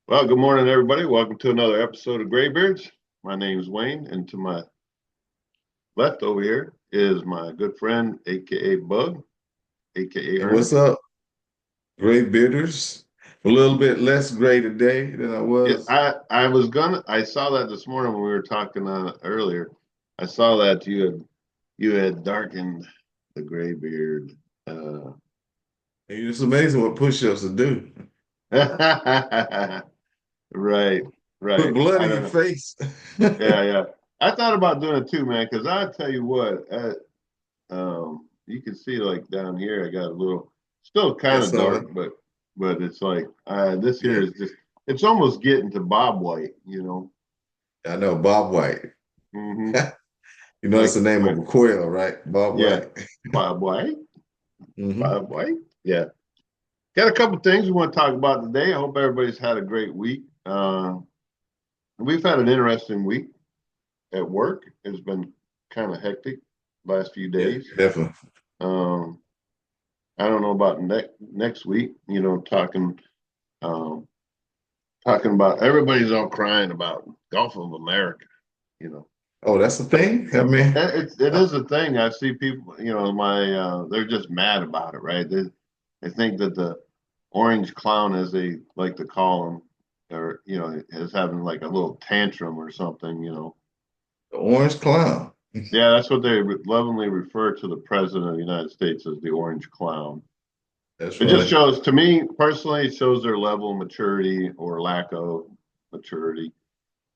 Well, good morning, everybody. Welcome to another episode of Graybeards. My name's Wayne, and to my left over here is my good friend, aka Bug, aka Hey, what's Ernest. up, gray bearders? A little bit less gray today than I Yeah, was. I saw that this morning when we were talking earlier. I saw that you had darkened the gray beard. Uh, It's amazing what push-ups will do. right, Put right. blood I in don't your know. face. Yeah, yeah. I thought about doing it too, man, because I tell you what, you can see like down here, I got a little, still kind Yes, of sir. dark, but it's like this here Yeah, is just, it's almost getting to Bob White, you know. I know Bob White. Hmm. You know, it's Like, the name of like, a quail, right? Bob yeah, White. Bob White, Hmm. Bob White. Yeah, got a couple things we want to talk about today. I hope everybody's had a great week. We've had an interesting week at work. It's been kind of hectic last few Yeah, days. definitely. Um, I don't know about next week. Um, talking about everybody's all crying about Gulf of America. You know, Oh, that's the thing? I mean, it is a thing. I see people. They're just mad about it, right? They think that the orange clown, as they like to call him, or is having like a little tantrum or something. the orange clown. Yeah, that's what they lovingly refer to the president of the United States as, the orange clown. That's It just funny. shows, to me personally, it shows their level of maturity or lack of maturity.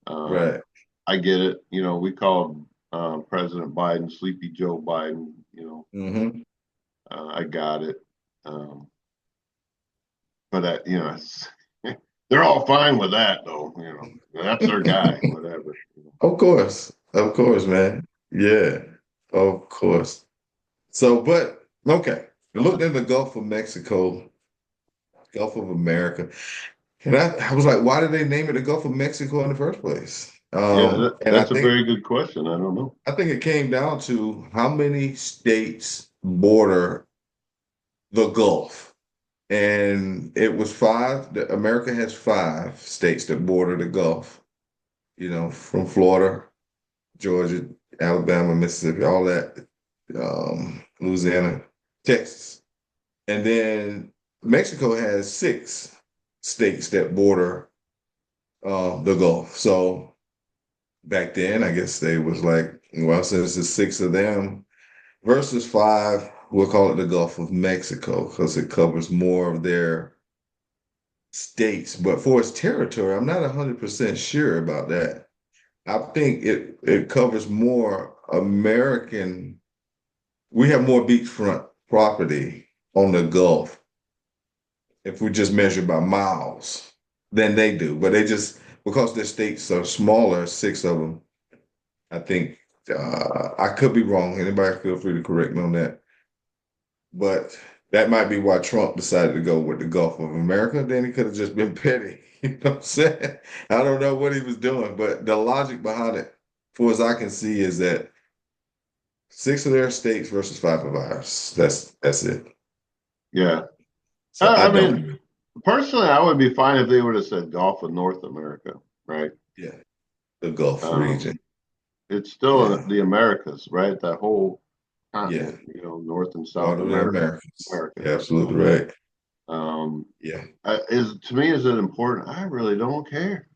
Um, Right. I get it. We called President Biden Sleepy Joe Biden. Hmm. I got it. But they're all fine with that, though. That's their guy. Whatever. Of course, man. Yeah, of course. So, but okay. I looked in the Gulf of Mexico, Gulf of America. And I was like, why did they name it the Gulf of Mexico in the first place? Yeah, And that's a very good question. I don't know. I think it came down to how many states border the Gulf. And it was five. America has five states that border the Gulf, from Florida, Georgia, Alabama, Mississippi, all that, Louisiana, Texas. And then Mexico has six states that border the Gulf. So back then, I guess they was like, well, since it's six of them versus five, we'll call it the Gulf of Mexico because it covers more of their states. But for its territory, I'm not 100% sure about that. I think it covers more American. We have more beachfront property on the Gulf if we just measure by miles than they do. But they just because their states are smaller, six of them. I think I could be wrong. Anybody feel free to correct me on that. But that might be why Trump decided to go with the Gulf of America. Then he could have just been petty. You know what I'm saying? I don't know what he was doing, but the logic behind it, for as I can see, is that six of their states versus five of ours. That's it. Yeah. So I I I mean, don't. personally, I would be fine if they would have said Gulf of North America, right? Yeah, the Gulf Um, region. it's still Yeah, the Americas, right? That whole yeah. continent, North and Part South of the America, Americans. Americas. You're absolutely right. Um, Yeah, is to me, is it important? I really don't care.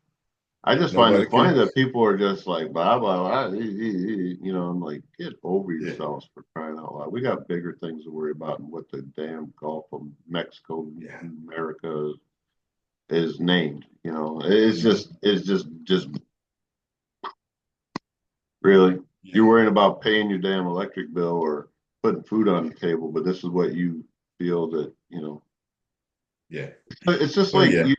I just find nobody it funny that cares. people are just like blah blah blah. I'm like, get over Yeah, yourselves, for crying out loud. We got bigger things to worry about than what the damn Gulf of Mexico, yeah. America is named. It's Mhm. just really, Yeah, you're worrying about paying your damn electric bill or putting food on the table, but this is what you feel that. yeah. It's just But like yeah.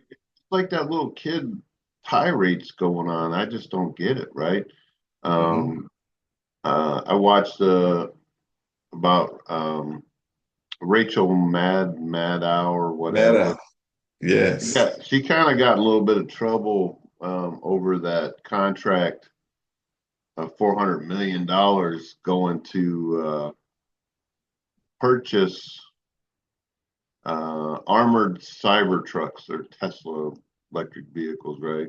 like that little kid tirades going on. I just don't get it, right? Hmm. Um, I watched about Rachel Maddow or whatever. Meta. Yes. Yeah, she kind of got in a little bit of trouble over that contract of $400 million going to purchase armored cyber trucks or Tesla. electric vehicles, right?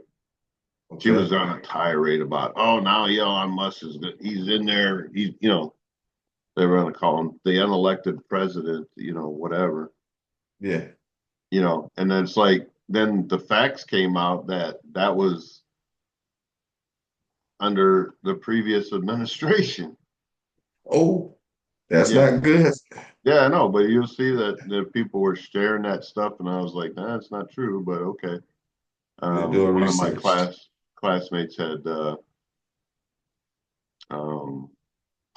She Okay. was on a tirade about, oh, now Elon Musk is good. He's in there. He's, they were going to call him the unelected president, whatever, Yeah. and then it's like, then the facts came out that that was under the previous administration. Oh, that's Yeah. not good. Yeah, I know, but you'll see that the people were sharing that stuff, and I was like, nah, it's not true, but okay. They're doing One of my research. classmates had um,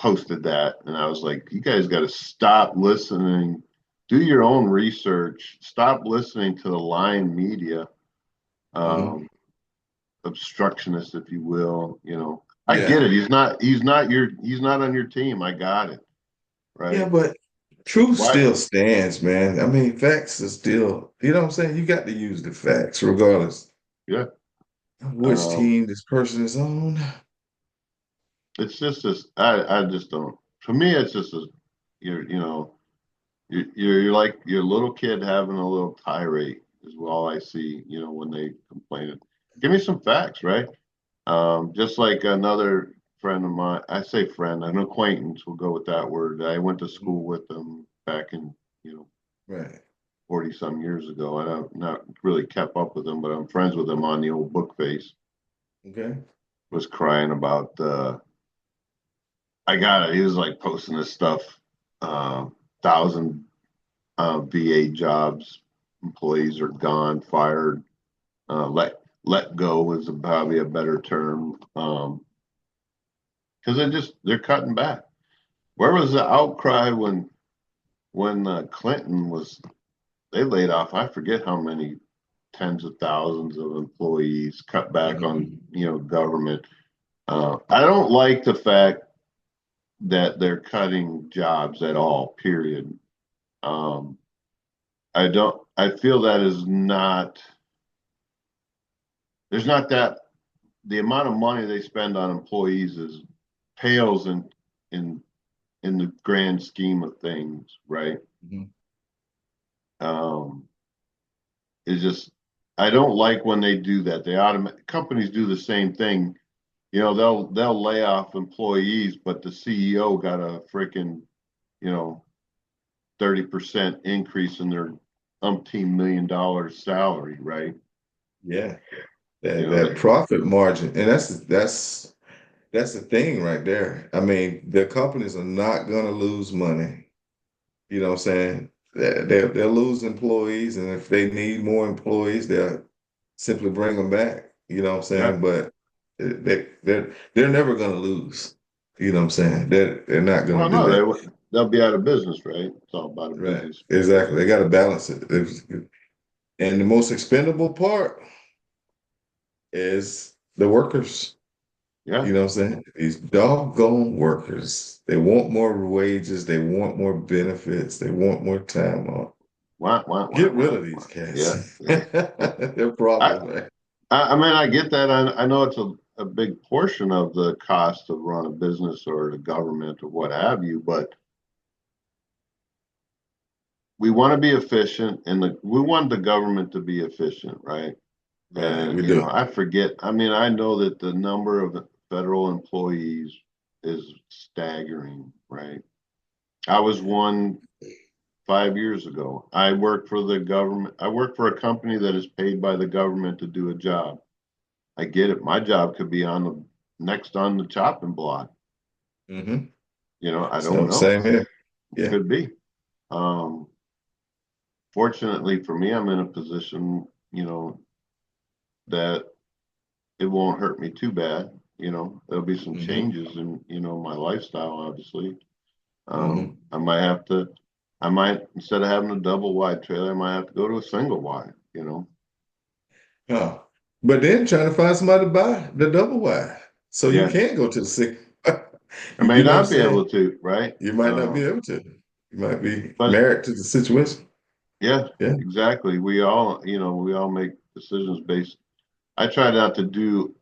posted that, and I was like, you guys got to stop listening, do your own research, stop listening to the lying media, Hmm. um, obstructionist, if you will. I get Yeah. it. He's not on your team. I got it. Yeah, Right. but truth Why? still stands, man. I mean, facts are still, you know what I'm saying? You got to use the facts regardless Yeah. of which Um, team this person is on. it's just this. I just don't. For me, it's just a, you're, you know, you're like your little kid having a little tirade is all I see. When they complain. Give me some facts, right? Just like another friend of mine, I say friend, an acquaintance, we'll go with that word. I went to Mhm. school with them back in, you know, Right. 40 some years ago. I don't not really kept up with them, but I'm friends with them on the old book face. Okay. Was crying about I got it. He was like posting this stuff, 1,000 VA jobs, employees are gone, fired, let go is probably a better term. Because they're cutting back. Where was the outcry when Clinton was they laid off? I forget how many tens of thousands of employees, cut back on Mhm. government. I don't like the fact that they're cutting jobs at all. Period. Um, I don't. I feel that is not. There's not that the amount of money they spend on employees is pales in in the grand scheme of things, right? Mhm. Um, it's just I don't like when they do that. Companies do the same thing. They'll lay off employees, but the CEO got a freaking you know 30% increase in their umpteen $1 million salary, right? Yeah. You That know that that. profit margin. And that's the thing right there. I mean, the companies are not gonna lose money. You know what I'm saying? They'll lose employees, and if they need more employees, they'll simply bring them back. You know what I'm Yeah. saying? But they're never gonna lose. You know what I'm saying? They're not gonna Well, do no, that. they'll be out of business, right? It's all about a Right. business. Exactly. They gotta balance it. And the most expendable part is the workers. Yeah. You know what I'm saying? These doggone workers. They want more wages, they want more benefits, they want more time off. Wah, wah, wah, Get rid wah, of these wah. Yeah. cats. Yeah. They're I, problems, man. I mean, I get that. I know it's a big portion of the cost to run a business or the government or what have you, but we want to be efficient and we want the government to be efficient, right? Right, And, we do. I forget, I mean, I know that the number of federal employees is staggering, right? I was one 5 years ago. I work for the government. I work for a company that is paid by the government to do a job. I get it. My job could be on the next on the chopping block. Hmm. I don't So know. same here. It Yeah. could be. Um, Fortunately for me, I'm in a position, that it won't hurt me too bad. There'll be some Hmm. changes in, my lifestyle, obviously. Hmm. I might have to, instead of having a double wide trailer, I might have to go to a single wide. Oh. But then trying to find somebody to buy the double wide. So you Yeah. can't go to the six. I You may know what I'm not be saying? able to, right? You might not be able to. You might be But married to the situation. yeah, Yeah. exactly. We all make decisions based. I try not to do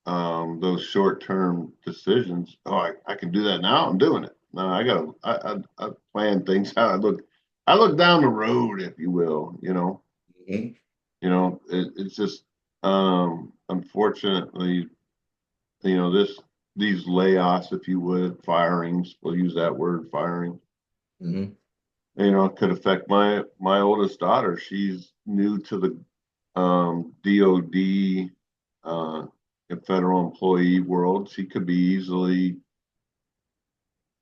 those short-term decisions. Oh, I can do that now. I'm doing it. No, I plan things out. I look down the road, if you will. Mhm. It's just unfortunately, these layoffs, if you would, firings, we'll use that word, firing, Hmm. could affect my oldest daughter. She's new to the DOD and federal employee world. She could be easily,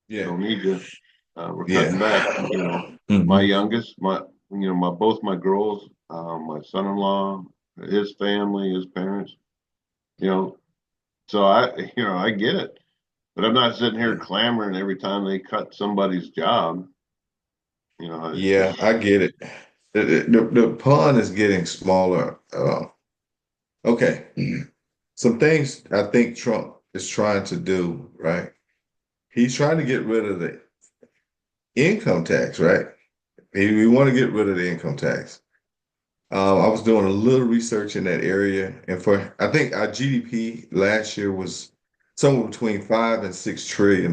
Yeah. don't need you. We're cutting back. Yeah. My Hmm. youngest, both my girls, my son-in-law, his family, his parents, you know, so I get it, but I'm not sitting here Yeah. clamoring every time they cut somebody's job. It's Yeah, just, I get it. The pond is getting smaller. Okay. Some things I think Trump is trying to do, right? He's trying to get rid of the income tax, right? We want to get rid of the income tax. I was doing a little research in that area, and I think our GDP last year was somewhere between $5 and $6 trillion.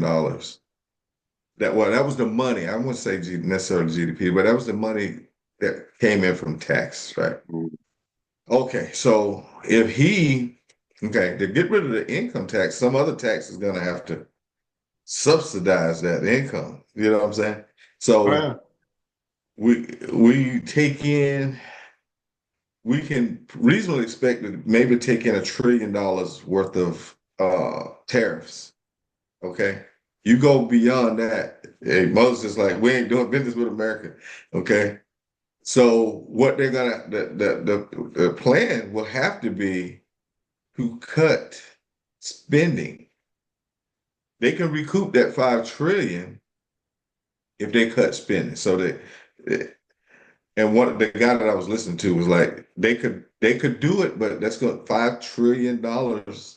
That was the money. I wouldn't say necessarily GDP, but that was the money that came in from tax, right? Okay, so to get rid of the income tax, some other tax is going to have to subsidize that income. You know what I'm saying? oh So yeah. we take in, we can reasonably expect to maybe take in $1 trillion worth of tariffs. Okay, you go beyond that. Hey, Moses is like, we ain't doing business with America. Okay, so what they're gonna the plan will have to be to cut spending. They can recoup that 5 trillion if they cut spending. So and one the guy that I was listening to was like they could do it, but that's going $5 trillion, $4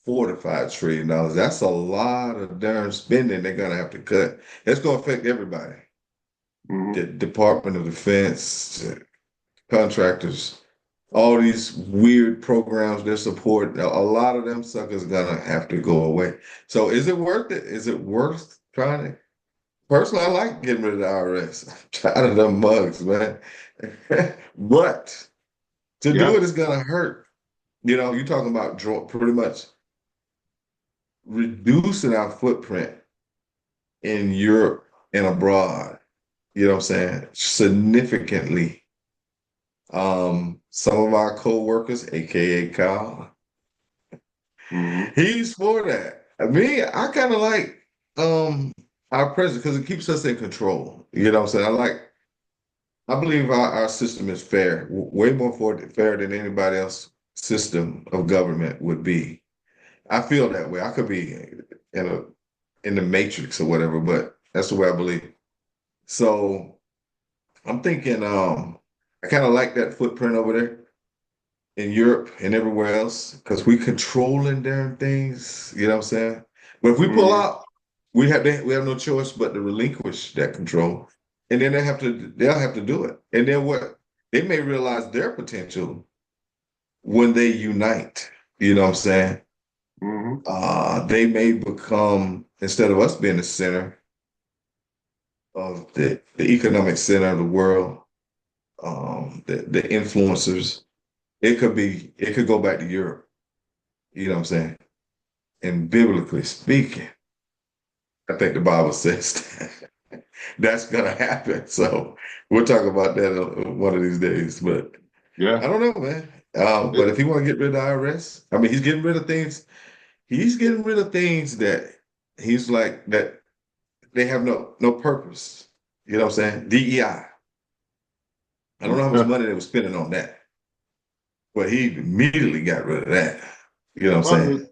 to $5 trillion. That's a lot of darn spending they're gonna have to cut. That's gonna affect everybody. Hmm. The Department of Defense, contractors, all these weird programs they're supporting, a lot of them suckers gonna have to go away. So is it worth it? Is it worth trying to? Personally, I like getting rid of the IRS. I'm tired of them mugs, man. But to do Yeah. it is gonna hurt. You're talking about pretty much reducing our footprint in Europe and abroad. You know what I'm saying? Significantly. Some of our co-workers, aka Kyle, Hmm. he's for that. I kind of like our president because it keeps us in control. You know what I'm saying? I believe our system is fair, way more fair than anybody else system of government would be. I feel that way. I could be in a in the matrix or whatever, but that's the way I believe. So I'm thinking I kind of like that footprint over there in Europe and everywhere else because we controlling damn things, you know what I'm saying? But if we pull Hmm. out, we have no choice but to relinquish that control. And then they'll have to do it. And then what they may realize their potential when they unite, you know what I'm saying? Hmm. They may become, instead of us being the center of the economic center of the world, the influencers, it could go back to Europe. You know what I'm saying? And biblically speaking, I think the Bible says that's gonna happen. So we'll talk about that one of these days. But Yeah. I don't know, man. But It, if he want to get rid of the IRS, I mean, he's getting rid of things. He's getting rid of things that he's like that they have no purpose. You know what I'm saying? DEI. I don't know how much money they were spending on that, but he immediately got rid of that. You know what I'm well, saying?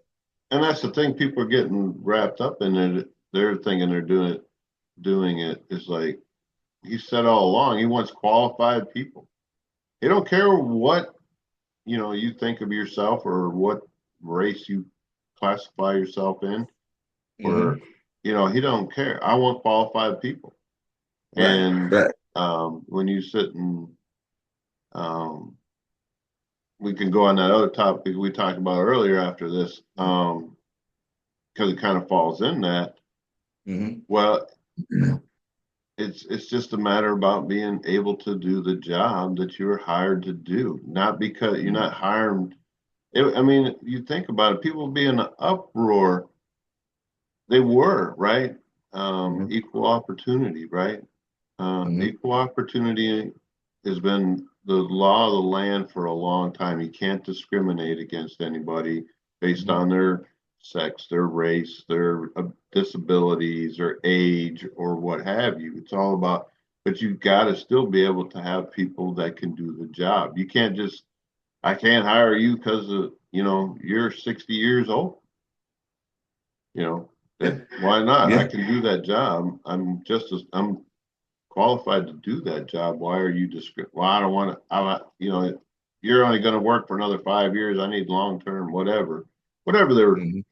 and that's the thing. People are getting wrapped up in it. They're thinking they're doing it is like he said all along. He wants qualified people. He don't care what you think of yourself or what race you classify yourself in, or Hmm. he don't care. I want qualified people. Right, And right. when you sit and um, we can go on that other topic we talked about earlier after this, because it kind of falls in that. Hmm. Well, it's just a matter about being able to do the job that you're hired to do, not because you're not hired. I mean, you think about it, people be in an uproar. They were, right? Mhm. Equal opportunity, right? Mhm. Equal opportunity has been the law of the land for a long time. You can't discriminate against anybody based Mhm. on their sex, their race, their disabilities, or age, or what have you. It's all about, but you've got to still be able to have people that can do the job. You can't just, I can't hire you because of, you're 60 years old. You know, Yeah. why not? I Yeah. can do that job. I'm qualified to do that job. Why are you Well, I don't want to. You're only going to work for another 5 years. I need long term, whatever their Mhm.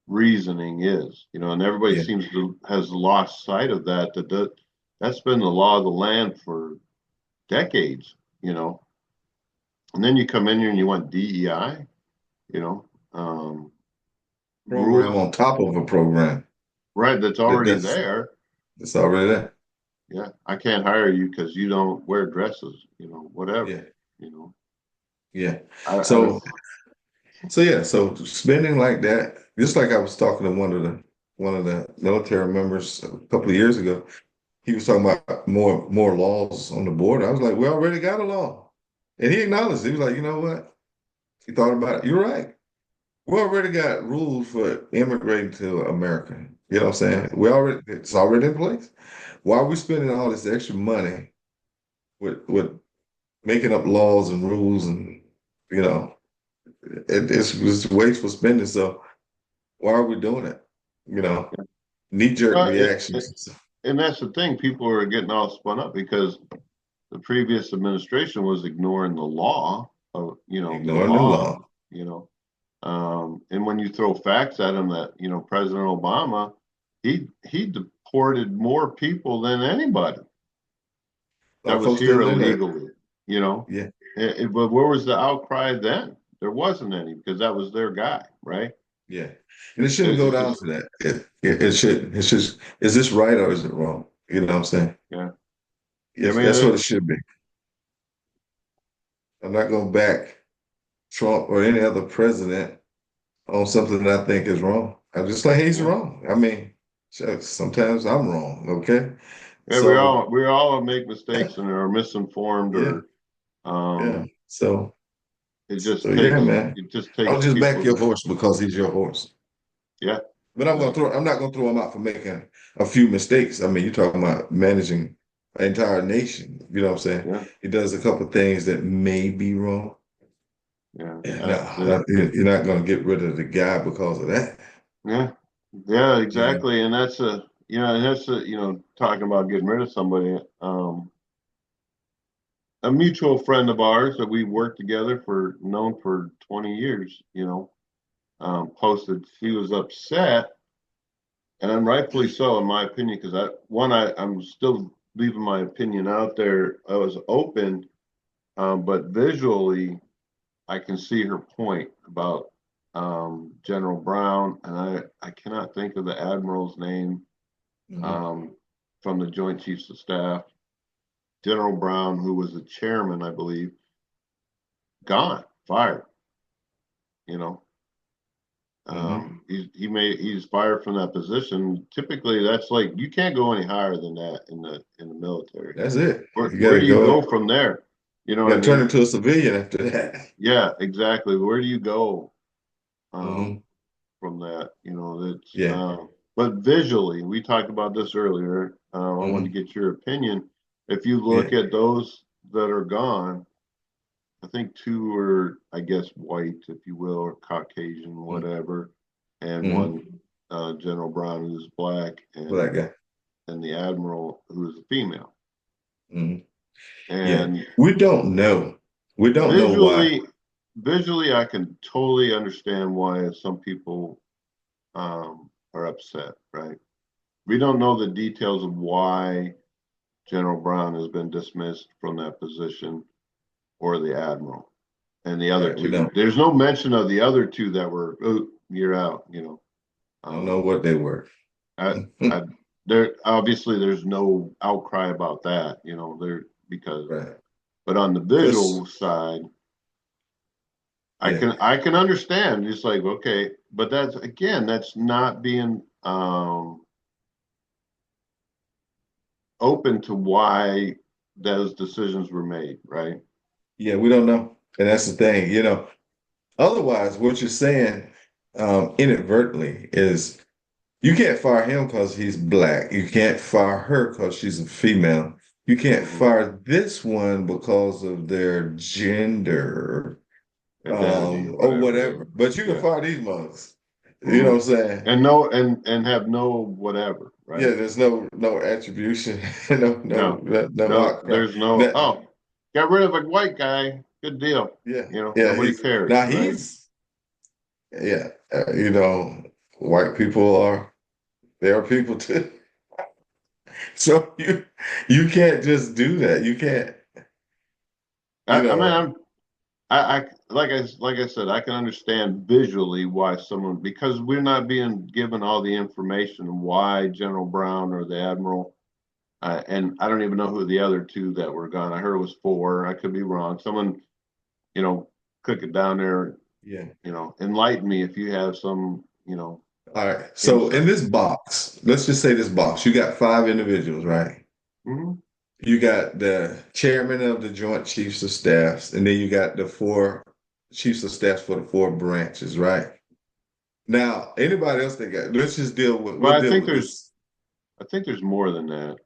reasoning is. And everybody Yeah. seems to has lost sight of that. That's been the law of the land for decades. And then you come in here and you want DEI. You know, Program rules, on top of a program right? That's that already that's there. that's already there. Yeah, I can't hire you because you don't wear dresses. Whatever. Yeah. You know, Yeah. I don't. So yeah, so spending like that, just like I was talking to one of the military members a couple of years ago, he was talking about more laws on the border. I was like, we already got a law. And he acknowledged it. He was like, you know what? He thought about it. You're right. We already got rules for immigrating to America. You know what I'm Yeah. saying? It's already in place. Why are we spending all this extra money with making up laws and rules and you know it's wasteful spending. So why are we doing it? You know, knee-jerk Well, reactions. and that's the thing. People are getting all spun up because the previous administration was ignoring the law of, the Ignoring the law, law. you know. And when you throw facts at them that, President Obama, he deported more people than anybody A lot that of was folks here didn't do that. illegally, you know. Yeah, But where was the outcry then? There wasn't any because that was their guy, right? yeah. And it shouldn't go It's down just, to that. It shouldn't. It's just, is this right or is it wrong? You know what I'm saying? yeah. I Yes, mean, that's what it should be. I'm not going to back Trump or any other president on something that I think is wrong. I'm just like he's yeah. wrong. I mean, shucks, sometimes I'm wrong. Okay, Yeah, we so all we all make mistakes and are misinformed, yeah, or yeah. um, So it so just yeah, takes man. it just I'll takes just back people your that, horse because he's your horse. yeah, But exactly. I'm not gonna throw him out for making a few mistakes. I mean, you're talking about managing an entire nation. You know what I'm saying? Yeah, He does a couple of things that may be wrong. yeah, Yeah, no, you're not gonna get rid of the guy because of that. yeah, yeah, You know? exactly. And that's talking about getting rid of somebody. A mutual friend of ours that we worked together for known for 20 years, posted she was upset, and rightfully so, in my opinion, because I'm still leaving my opinion out there. I was open, but visually, I can see her point about General Brown, and I cannot think of the admiral's name Mhm. um, from the Joint Chiefs of Staff. General Brown, who was the chairman, I believe, gone, fired. You know, Mhm. he's fired from that position. Typically, that's like you can't go any higher than that in the military. That's it. Where do you go from there? You know You what I gotta turn mean? into a civilian after that. Yeah, exactly. Where do you go Hmm. um, from that? That's Yeah. but visually, we talked about this earlier. I wanted Hmm. to get your opinion. If you Yeah. look at those that are gone, I think two are, I guess, white, if you will, or Caucasian, whatever, and Hmm. one General Brown who's black, Black and guy. the Admiral who is a female. Hmm. Yeah. And We don't know. We don't know why. visually, visually, I can totally understand why some people are upset. Right? We don't know the details of why General Brown has been dismissed from that position, or the Admiral. And the other Right. We two. don't. There's no mention of the other two that were, oh, you're out. Don't know Um, what they were. I, I, there obviously there's no outcry about that, there because Right. but on the Because visual side, I yeah, can understand. It's like, okay, but that's again, that's not being open to why those decisions were made, right? yeah, we don't know. And that's the thing, you know. Otherwise, what you're saying inadvertently is you can't fire him because he's black. You can't fire her because she's a female. You can't Hmm. fire this one because of their gender, Identity or or whatever. whatever. But you can Yeah. fire these mugs. You know Hmm. what I'm saying? And no, and have no whatever, Yeah, right? there's no attribution, No, no no, outcry. there's no. Now, Oh, got rid of a white guy. Good deal. yeah, Nobody he's cares, now right? he's yeah, you know, white people are they are people too. So you can't just do that. You can't, you I mean, know. like I said, I can understand visually why someone because we're not being given all the information why General Brown or the Admiral, and I don't even know who the other two that were gone. I heard it was four. I could be wrong. Someone, you know, click it down there. Yeah. Enlighten me if you have some, All right. So in insight. this box, let's just say this box, you got five individuals, right? Hmm. You got the chairman of the Joint Chiefs of Staffs, and then you got the four chiefs of staffs for the four branches, right? Now, anybody else that got, let's just Well, we'll deal with this. I think there's more than that.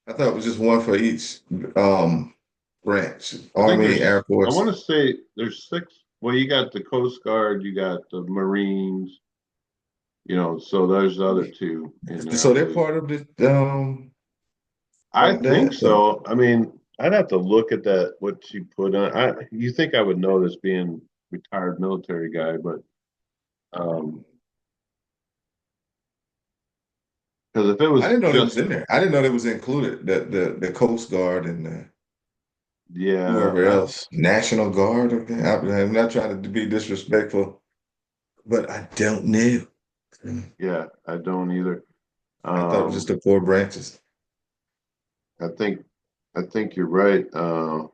I thought it was just one for each branch, I think Army, Air I want Force. to say there's six. Well, you got the Coast Guard, you got the Marines, so there's the other two in there, I So they're believe. part of the I of think that. so. I mean, I'd have to look at that, what she put on. You think I would know this being retired military guy, but um, because if it I was didn't know that was just, in there. I didn't know that was included. The Coast Guard and yeah, whoever else, National Guard. Okay, I'm not trying to be disrespectful, but I don't know. yeah, I don't either. I thought it was just Um, the four branches. I think, I think you're right. Uh,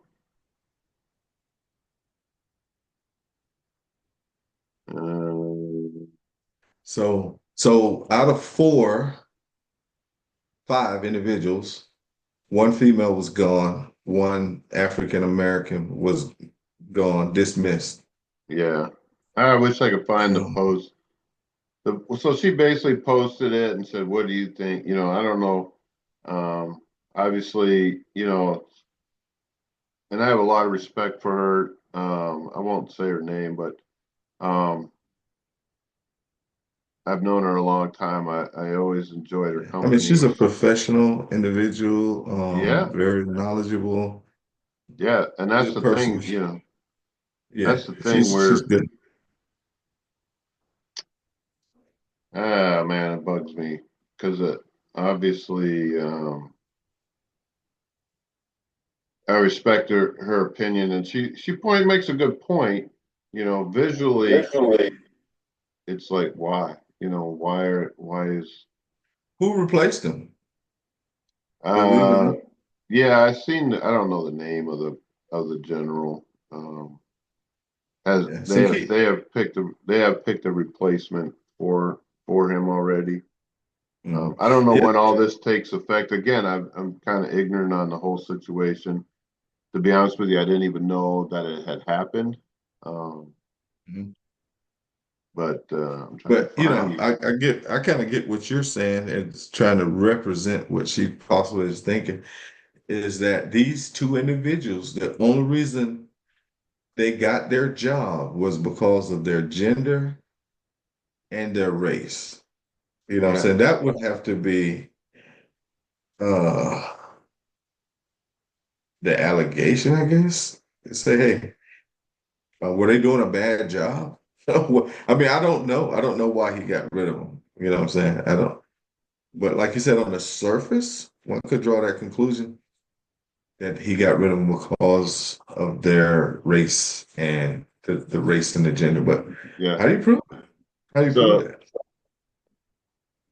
So out of five individuals, one female was gone, one African American was gone, dismissed. yeah, I wish I could find the Um, post. So she basically posted it and said, "What do you think?" I don't know. Um, Obviously, and I have a lot of respect for her. I won't say her name, but um, I've known her a long time. I always enjoyed her yeah. I mean, company. she's a professional individual, Yeah, very knowledgeable. yeah, and that's Good the person. thing. Yeah, That's the thing she's where, good. man, it bugs me because obviously, I respect her opinion, and she makes a good point. Visually, Definitely. it's like why? Why is Who replaced him? Do we even uh know? yeah, I don't know the name of the general. Has Yeah, see, he, they have picked a replacement for him already. mhm. I don't know Yeah, when all this takes effect. Again, I'm kind of ignorant on the whole situation. To be honest with you, I didn't even know that it had happened. Um, mhm. but I'm trying to But find. I kind of get what you're saying and trying to represent what she possibly is thinking is that these two individuals, the only reason they got their job was because of their gender and their race. You know what I'm Yeah, saying? That would have to be uh the allegation, I guess. Say, hey, were they doing a bad job? I mean, I don't know. I don't know why he got rid of them. You know what I'm saying? I don't. But like you said, on the surface, one could draw that conclusion that he got rid of them because of their race and the race and the gender. But yeah. how do you prove it? How do you prove So that?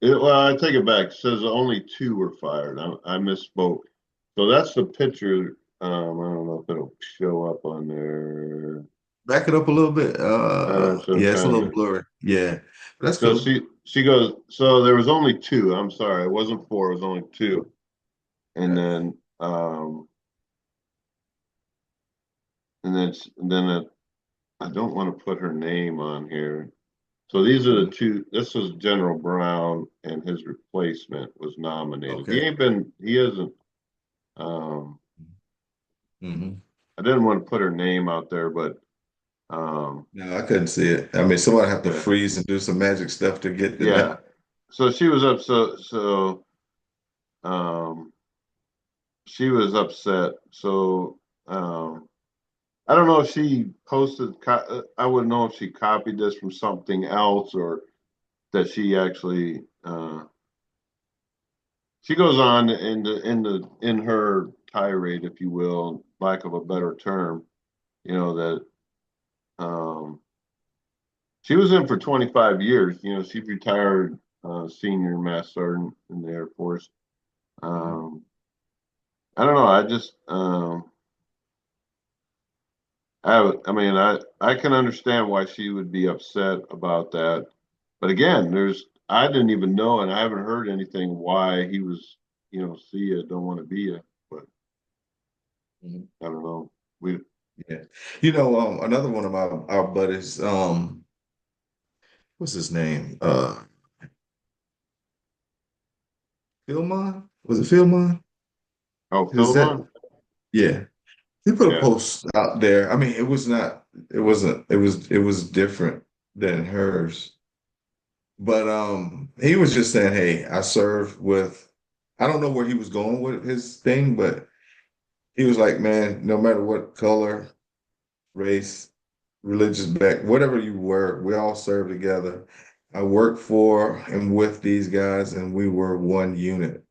Well, I take it back. It says only two were fired. I misspoke. So that's the picture. I don't know if it'll show up on there. Back it up a little bit. So I'm Yeah, it's a trying little to. blurry. Yeah, that's So cool. she goes. So there was only two. I'm sorry, it wasn't four. It was only two. And then I don't want to put her name on here. So these are the Mhm. two. This was General Brown, and his replacement was nominated. He Okay. ain't been. He hasn't. Um, Hmm. I didn't want to put her name out there, but No, I couldn't see it. I mean, someone have to yeah, freeze and do some magic stuff to get the name. yeah. So she was up. Um, she was upset. So I don't know if she posted. I wouldn't know if she copied this from something else or that she actually. She goes on in her tirade, if you will, lack of a better term. You know that um, she was in for 25 years. You know, she retired senior master sergeant in the Air Force. Mhm. Um, I don't know. I mean, I can understand why she would be upset about that. But again, I didn't even know, and I haven't heard anything why he was, see ya, don't want to be ya. But Mhm. I don't know. We, Yeah. Another one of our buddies, what's his name? Philmon? Was it Philmon? oh, Is that Philemon? yeah. He put a Yeah, post out there. I mean, it was different than hers. But he was just saying, hey, I served with I don't know where he was going with his thing, but he was like, man, no matter what color, race, religious whatever you were, we all served together. I worked for and with these guys, and we were one unit.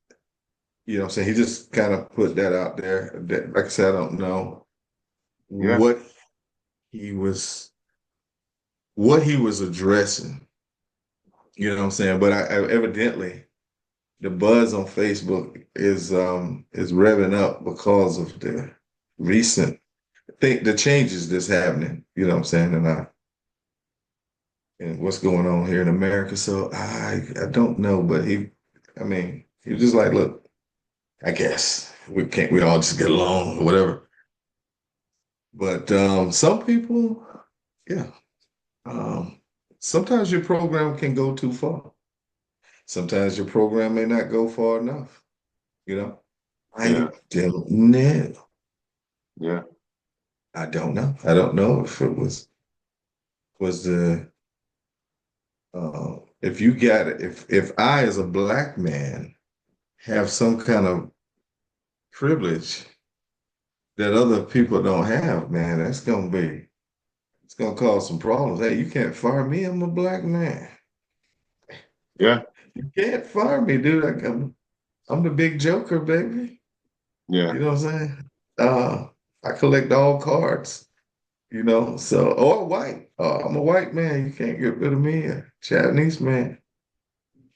You know what I'm saying? He just kind of put that out there. Like I said, I don't know yeah, what he was what he was addressing. You know what I'm saying? But evidently the buzz on Facebook is revving up because of the recent think the changes that's happening. You know what I'm saying? And what's going on here in America. So I don't know, but I mean, he was just like, look, I guess we all just get along or whatever. But some people, yeah, um, sometimes your program can go too far. Sometimes your program may not go far enough. You know, yeah, I don't know. yeah, I don't know. I don't know if it was the if you got it, if I as a black man have some kind of privilege that other people don't have, man, it's gonna cause some problems. Hey, you can't fire me. I'm a black man. yeah, You can't fire me, dude. I'm the big joker, baby. yeah, You know what I'm saying? I collect all cards, so or white. I'm a white man. You can't get rid of me. A Japanese man.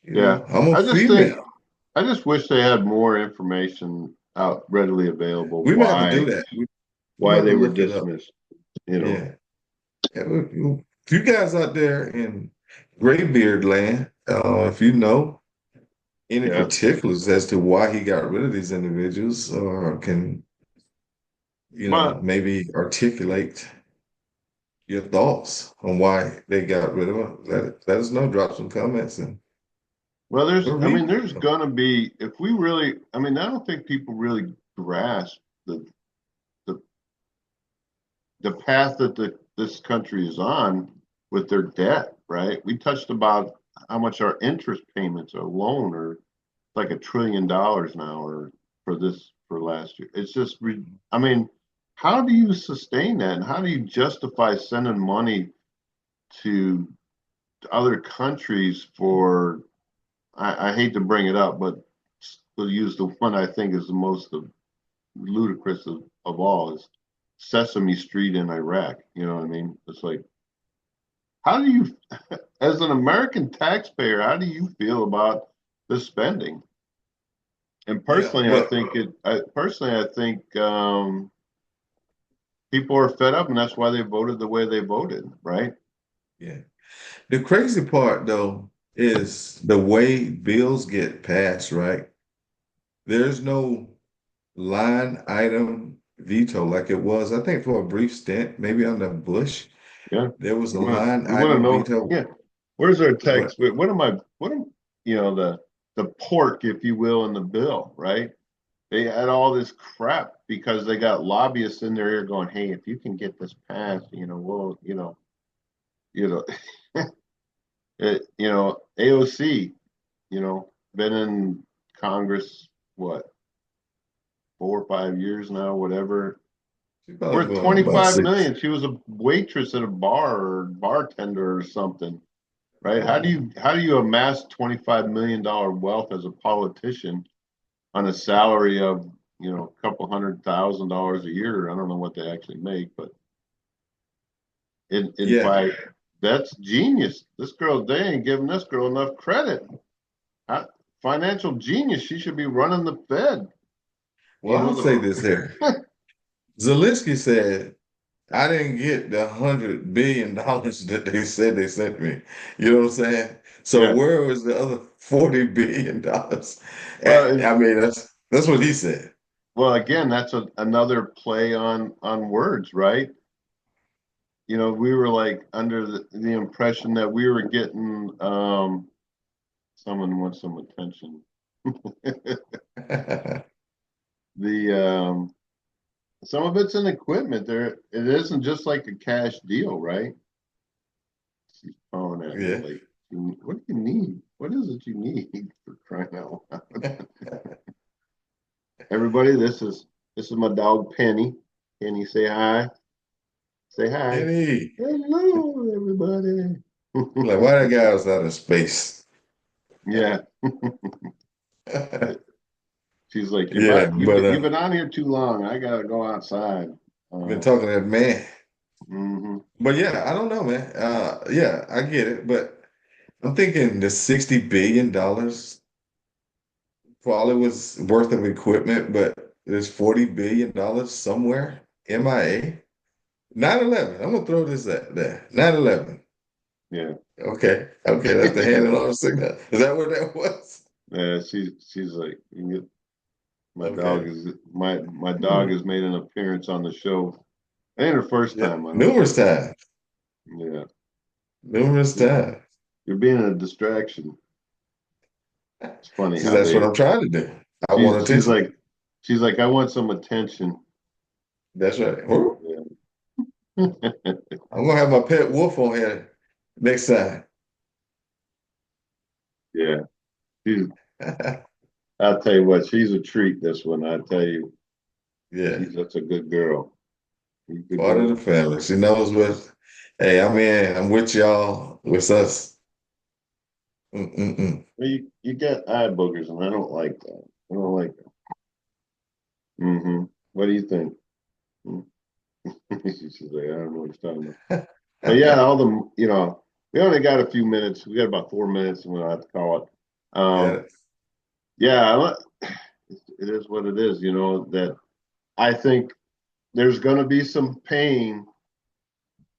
yeah. I'm a I just think female. I just wish they had more information out readily available We might have to do that. We might why have to they were look it up. dismissed. You know. Yeah. Yeah, if you guys out there in Graybeard land, if you know any Yeah. particulars as to why he got rid of these individuals, or can, But maybe articulate your thoughts on why they got rid of them, let us know. Drop some comments and we'll I read mean, there's them. gonna be if we really. I mean, I don't think people really grasp the the path that this country is on with their debt. Right? We touched about how much our interest payments alone are like $1 trillion now, or for last year. It's just, I mean, how do you sustain that, and how do you justify sending money to other countries for? I hate to bring it up, but we'll use the one I think is the most ludicrous of all is Sesame Street in Iraq. You know what I mean? It's like, how do you, as an American taxpayer, how do you feel about the spending? And Yeah, personally, but I think people are fed up, and that's why they voted the way they voted, right? yeah. The crazy part though is the way bills get passed, right? There's no line item veto like it was, I think, for a brief stint, maybe under Bush. Yeah. There was a You want line you want to item know? veto. Yeah. Where's our What? text? What am I? What am the pork, if you will, in the bill, right? They had all this crap because they got lobbyists in their ear going, "Hey, if you can get this passed, well, you know, AOC, been in Congress what 4 or 5 years now, whatever. She's probably Worth going on about 25 six. million. She was a waitress at a bar or bartender or something, right? How do you amass $25 million wealth as a politician on a salary of a couple $100,000 a year? I don't know what they actually make, but in Yeah. by that's genius. This girl, they ain't giving this girl enough credit. How- Financial genius. She should be running the Fed. Well, I'll say this The here. Zelensky said, I didn't get the $100 billion that they said they sent me. You know what I'm saying? So yeah. where was the other $40 billion? Well, I mean, that's what he said. well, again, that's another play on words, right? We were like under the impression that we were getting someone wants some attention. The some of it's an equipment. It isn't just like a cash deal, right? She's calling at me Yeah. like, what do you need? What is it you need for crying out loud? Everybody, this is my dog Penny. Penny, say hi. Say hi. Kenny. Hello, everybody. Like, why that guy was out of space? Yeah. She's like, Yeah, but you've been on here too long. I gotta go outside. been Uh, talking to that man. hmm But yeah, I don't know, man. Yeah, I get it, but I'm thinking the $60 billion probably was worth of equipment, but there's $40 billion somewhere. MIA. 9/11. I'm gonna throw this at there. 9/11. Yeah. Okay. Okay, that's the hand and arm signal. Is that what that was? Yeah. She's like, Okay. my dog has made an appearance on the show. Ain't her first Yeah. time on the Numerous show. times. Yeah. Numerous times. You're being a distraction. It's funny See, how that's what they I'm trying to do. I she's want she's attention. like she's like, I want some attention. That's right. Woo. Yeah. I'm gonna have my pet wolf on here next time. Yeah. She's I'll tell you what, she's a treat, this one. I tell you, Yeah. she's such a good girl. She's a good Part of the girl. family. She knows what, hey, I'm in. I'm with y'all. With us. Mm-mm-mm. Well, you get eye boogers, and I don't like that. I don't like that. What do you think? Hmm. She's like, I don't know what you're talking about. But yeah, we only got a few minutes. We got about 4 minutes, and we'll have to call it. Got Um, it. yeah, it is what it is. That I think there's going to be some pain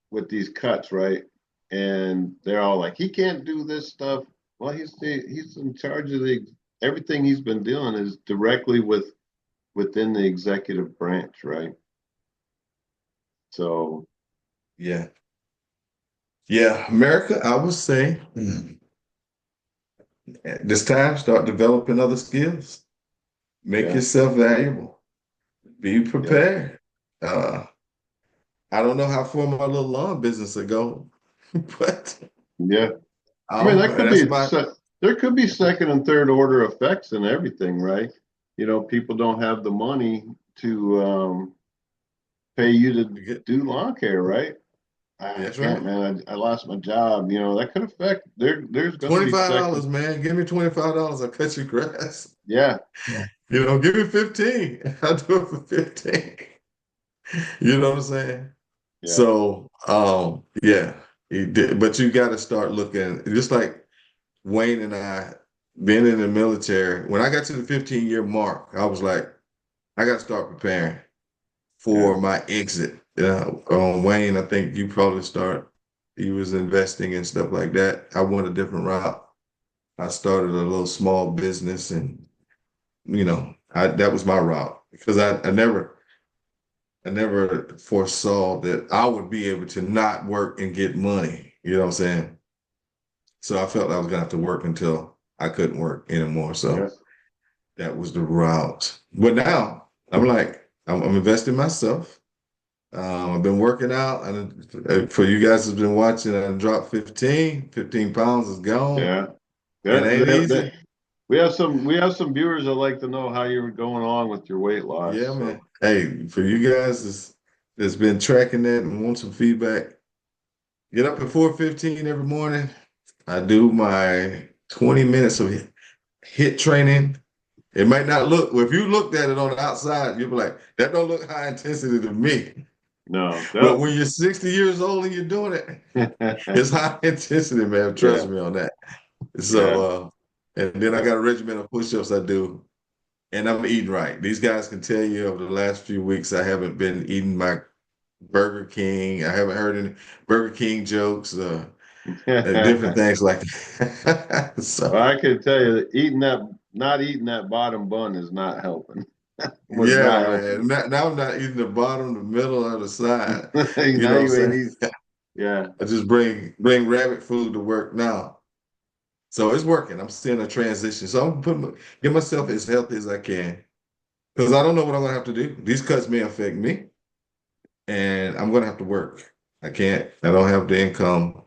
with these cuts, right? And they're all like, he can't do this stuff. Well, he's in charge of everything he's been doing is directly within the executive branch, right? So Yeah. Yeah. America, I would say this time start developing other skills. Make yeah, yourself valuable. Be yeah, prepared. Uh, I don't know how far my little lawn business will go, but yeah. I mean, that could that's be my there could be second and third order effects and everything, right? People don't have the money to pay you to do lawn care, right? I that's can't, right. man. I lost my job. That could affect. There's going to be second. $25, man. Give me $25. I'll cut your grass. Yeah, Give me 15. I'll do it for 15. You know what I'm saying? yeah, So, yeah. But you got to start looking, just like Wayne and I, being in the military. When I got to the 15-year mark, I was like, I got to start preparing Yeah. for my exit. Wayne, I think you probably start. He was investing and stuff like that. I went a different route. I started a little small business, and that was my route because I never foresaw that I would be able to not work and get money. You know what I'm saying? So I felt I was gonna have to work until I couldn't work anymore. Yeah. So that was the route. But now I'm like, I'm investing in myself. I've been working out, and for you guys who've been watching, I dropped 15 pounds is gone. Yeah. It Yeah. ain't easy. We have some viewers that like to know how you're going along with your weight Yeah, loss. So man. Hey, for you guys that's been tracking that and want some feedback, get up at 4:15 every morning. I do my 20 minutes of hit training. It might not look, well, if you looked at it on the outside, you'd be like, that don't look high intensity to me. no, But that, when you're 60 years old and you're doing it, it's high intensity, man. Trust yeah, me on that. yeah, So, and then I got a regimen of push-ups I do, and I'm eating right. These guys can tell you over the last few weeks, I haven't been eating my Burger King. I haven't heard any Burger King jokes, and different well, things like that. So, I can tell you that not eating that bottom bun is not helping. Was yeah, not helping. man. Now I'm not eating the bottom, the middle, or the side. You Now know what I'm you ain't saying? eat. Yeah, I just bring rabbit food to work now. So it's working. I'm seeing a transition. So I'm get myself as healthy as I can because I don't know what I'm gonna have to do. These cuts may affect me, and I'm gonna have to work. I can't. I don't have the income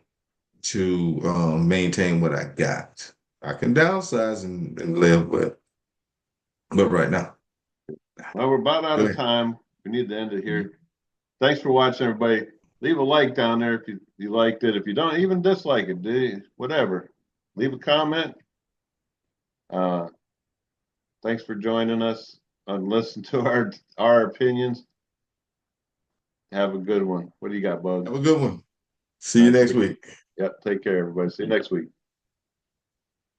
to maintain what I got. I can downsize and live, but right now, well, we're about out go of ahead. time. We need to end it here. Thanks for watching, everybody. Leave a like down there if you liked it. If you don't even dislike it, whatever. Leave a comment. Uh, Thanks for joining us and listen to our opinions. Have a good one. What do you got, bud? Have a good one. See All you right, next week. yep. Take care, everybody. See you next week.